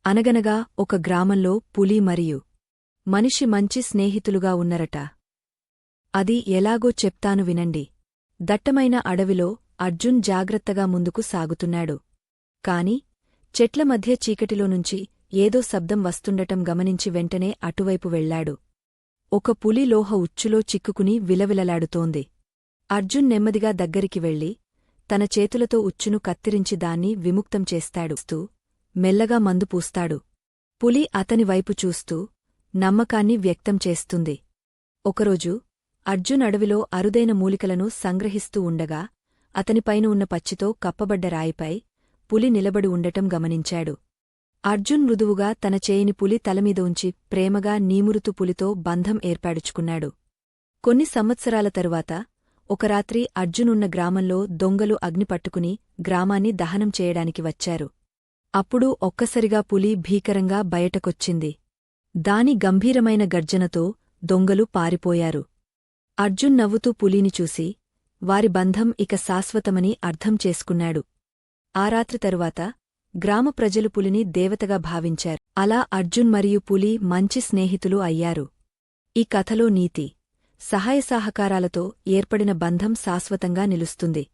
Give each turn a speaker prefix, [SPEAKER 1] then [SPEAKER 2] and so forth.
[SPEAKER 1] అనగనగా ఒక గ్రామంలో పులి మరియు మనిషి మంచి స్నేహితులుగా ఉన్నరట. అది ఎలాగో చెప్తాను వినండి. దట్టమైన అడవిలో అర్జున్ జాగ్రత్తగా ముందుకు సాగుతున్నాడు. కాని చెట్ల మధ్య చీకటిలోనుంచి ఏదో శబ్దం వస్తుండటం గమనించి వెంటనే అటువైపు వెళ్లాడు. ఒక పులి లోహ ఉచ్చులో చిక్కుకుని విలవిలలాడుతోంది. అర్జున్ నెమ్మదిగా దగ్గరికి వెళ్లి తన చేతులతో ఉచ్చును కత్తిరించి దాన్ని విముక్తం చేస్తాడు. మెల్లగా మందు పూస్తాడు. పులి అతని వైపు చూస్తూ నమ్మకాన్ని వ్యక్తం చేస్తుంది. ఒకరోజు అర్జున్ అడవిలో అరుదైన మూలికలను సంగ్రహిస్తూ ఉండగా అతనిపైన ఉన్న పచ్చితో కప్పబడ్డ రాయిపై పులి నిలబడి ఉండటం గమనించాడు. అర్జున్ మృదువుగా తన చేయిని పులి తలమీద ఉంచి ప్రేమగా నీమురుతూ పులితో బంధం ఏర్పాడుచుకున్నాడు. కొన్ని సంవత్సరాల తరువాత ఒక రాత్రి అర్జున్ ఉన్న గ్రామంలో దొంగలు అగ్నిపట్టుకుని గ్రామాన్ని దహనం చేయడానికి వచ్చారు. అప్పుడు ఒక్కసారిగా పులి భీకరంగా బయటకొచ్చింది. దాని గంభీరమైన గర్జనతో దొంగలు పారిపోయారు. అర్జున్ నవ్వుతూ పులిని చూసి వారి బంధం ఇక శాశ్వతమని అర్థం చేసుకున్నాడు. ఆ రాత్రి తరువాత గ్రామ ప్రజలు పులిని దేవతగా భావించారు. అలా అర్జున్ మరియు పులి మంచి స్నేహితులు అయ్యారు. ఈ కథలో నీతి: సహాయ సహకారాలతో ఏర్పడిన బంధం శాశ్వతంగా నిలుస్తుంది.